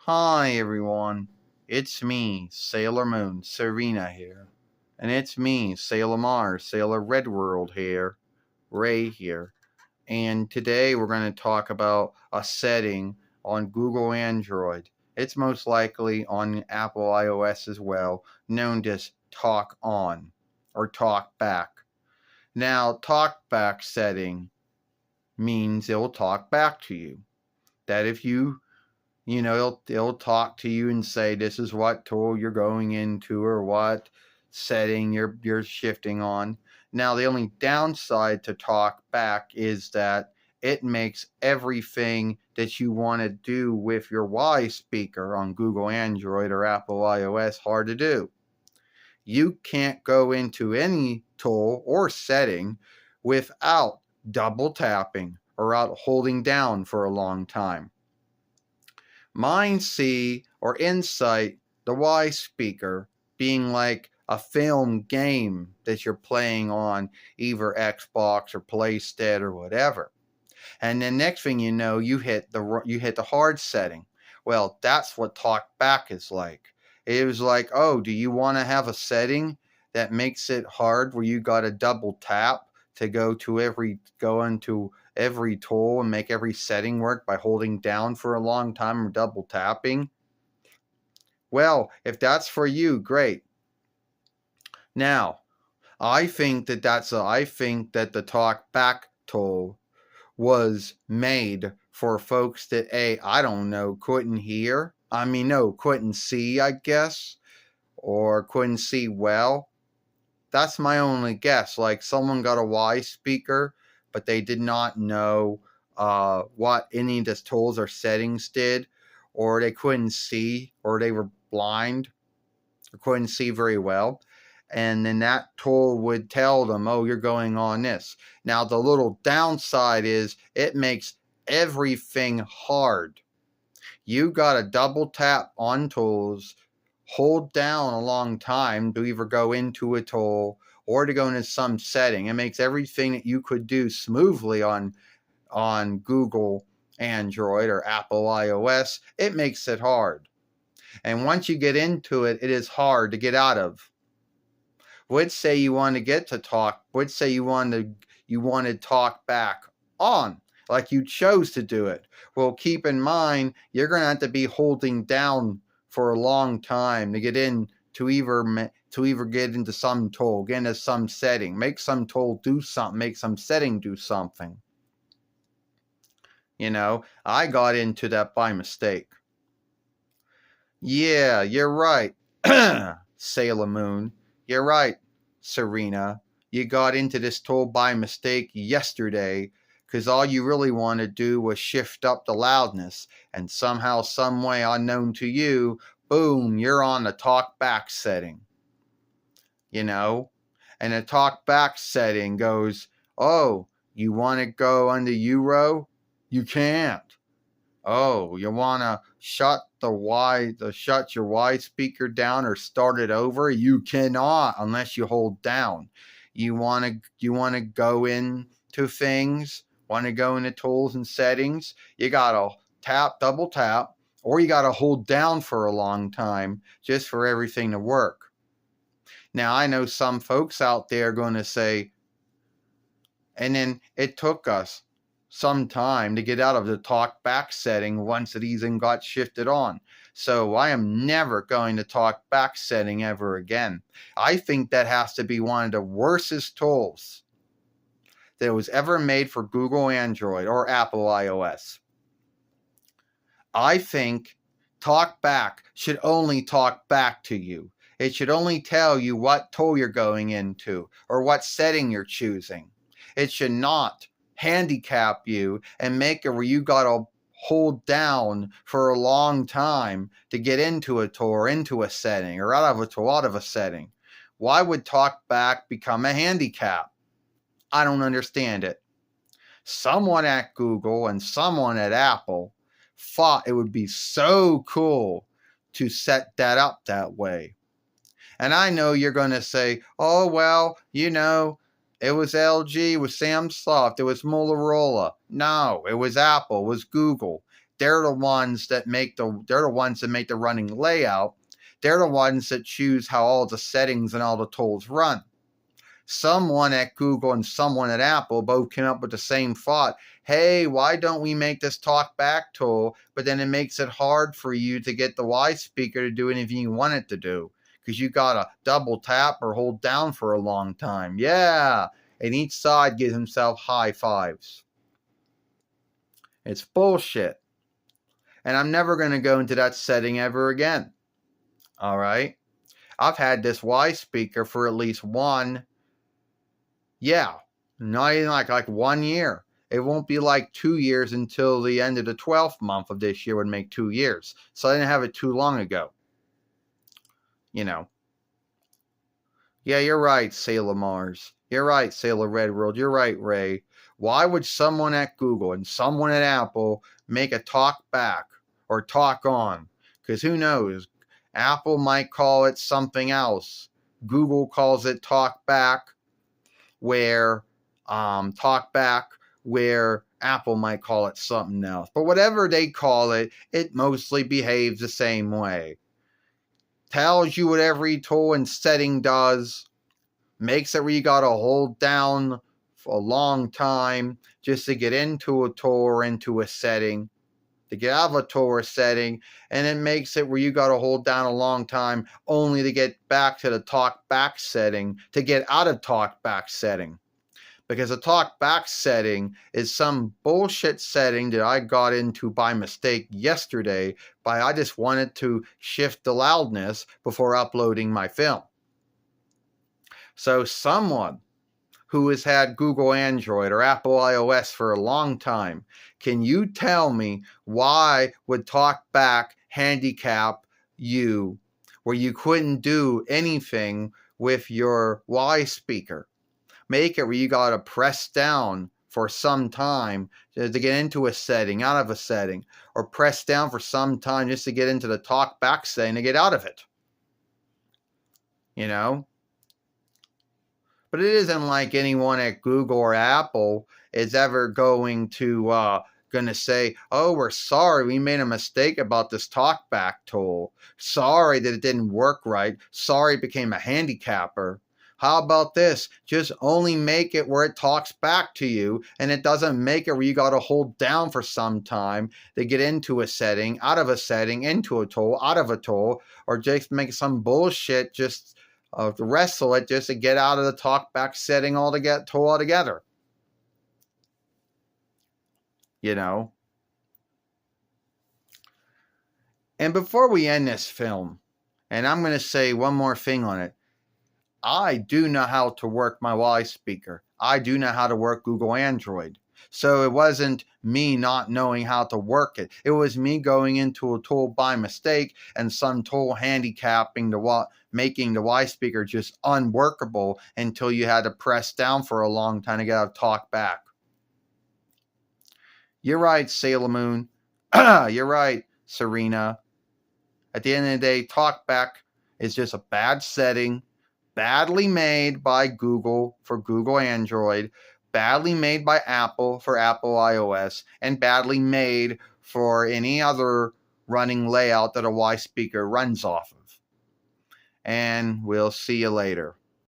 Hi everyone, it's me, Sailor Moon, Serena here. And it's me, Sailor Mars, Sailor Red World here, Ray here. And today we're going to talk about a setting on Google Android. It's most likely on Apple iOS as well, known as Talk On or Talk Back. Now, Talk Back setting means it'll talk back to you. That if it'll talk to you and say this is what tool you're going into or what setting you're shifting on. Now the only downside to talk back is that it makes everything that you want to do with your WISESPEAKER on Google Android or Apple iOS hard to do. You can't go into any tool or setting without double tapping or out holding down for a long time. Mine see or insight the WISESPEAKER being like a film game that you're playing on either Xbox or PlayStation or whatever. And then next thing you know, you hit the hard setting. Well, that's what TalkBack is like. It was like, oh, do you want to have a setting that makes it hard where you got to double tap to go into every tool and make every setting work by holding down for a long time or double tapping? Well, if that's for you, great. Now, I think that the TalkBack tool was made for folks that couldn't hear. Couldn't see, I guess, or couldn't see well. That's my only guess. Like someone got a WISESPEAKER, but they did not know what any of the tools or settings did, or they couldn't see, or they were blind, or couldn't see very well. And then that tool would tell them, oh, you're going on this. Now, the little downside is it makes everything hard. You got to double tap on tools, hold down a long time to either go into a tool or to go into some setting. It makes everything that you could do smoothly on Google Android or Apple iOS, it makes it hard. And once you get into it, it is hard to get out of. Let's say you want to get to talk. Let's say you want to talk back on, like you chose to do it. Well, keep in mind you're going to have to be holding down for a long time to get in to either get into some tool, get into some setting, make some tool do something, make some setting do something. I got into that by mistake. Yeah, you're right, Sailor Moon. You're right, Serena. You got into this tool by mistake yesterday because all you really want to do was shift up the loudness, and somehow, some way unknown to you, boom, you're on the talk back setting. And the talk back setting goes, oh, you want to go under Euro? You can't. Oh, you want to shut your WISESPEAKER down or start it over? You cannot unless you hold down. You want to go into things, want to go into tools and settings, you got to double tap, or you got to hold down for a long time just for everything to work. Now, I know some folks out there are going to say, and then it took us some time to get out of the talk back setting once it even got shifted on. So I am never going to talk back setting ever again. I think that has to be one of the worstest tools that was ever made for Google Android or Apple iOS. I think talk back should only talk back to you. It should only tell you what tool you're going into or what setting you're choosing. It should not handicap you and make it where you got to hold down for a long time to get into a tool or into a setting or out of a tool, out of a setting. Why would talk back become a handicap? I don't understand it. Someone at Google and someone at Apple thought it would be so cool to set that up that way. And I know you're going to say, oh, well, it was LG, it was Samsung, it was Motorola. No, it was Apple, it was Google. they're the ones that make the running layout. They're the ones that choose how all the settings and all the tools run. Someone at Google and someone at Apple both came up with the same thought. Hey, why don't we make this talk back tool? But then it makes it hard for you to get the WiseSpeaker to do anything you want it to do, because you got to double tap or hold down for a long time. Yeah. And each side gives himself high fives. It's bullshit. And I'm never going to go into that setting ever again. All right. I've had this WiseSpeaker for at least not even like 1 year. It won't be like 2 years until the end of the 12th month of this year would make 2 years. So I didn't have it too long ago. You know. Yeah, you're right, Sailor Mars. You're right, Sailor Red World. You're right, Ray. Why would someone at Google and someone at Apple make a talk back or talk on? Because who knows? Apple might call it something else. Google calls it talk back, where Apple might call it something else. But whatever they call it, it mostly behaves the same way. Tells you what every tool and setting does. Makes it where you got to hold down for a long time just to get into a tool or into a setting, to get out of a tool or setting, and it makes it where you got to hold down a long time only to get back to the talk back setting, to get out of talk back setting. Because a talk back setting is some bullshit setting that I got into by mistake yesterday. I just wanted to shift the loudness before uploading my film. So someone who has had Google Android or Apple iOS for a long time, can you tell me why would TalkBack handicap you where you couldn't do anything with your WiseSpeaker? Make it where you got to press down for some time to get into a setting, out of a setting, or press down for some time just to get into the talk back setting to get out of it. You know? But it isn't like anyone at Google or Apple is ever going to say, oh, we're sorry, we made a mistake about this talkback tool. Sorry that it didn't work right. Sorry it became a handicapper. How about this? Just only make it where it talks back to you, and it doesn't make it where you got to hold down for some time to get into a setting, out of a setting, into a tool, out of a tool, or just make some bullshit just wrestle it just to get out of the talkback setting altogether. You know? And before we end this film, and I'm going to say one more thing on it, I do know how to work my WiseSpeaker. I do know how to work Google Android. So it wasn't me not knowing how to work it. It was me going into a tool by mistake and some tool handicapping making the WiseSpeaker just unworkable until you had to press down for a long time to get out of talk back. You're right, Sailor Moon. You're right, Serena. At the end of the day, talk back is just a bad setting, badly made by Google for Google Android, badly made by Apple for Apple iOS, and badly made for any other running layout that a WiseSpeaker runs off of. And we'll see you later.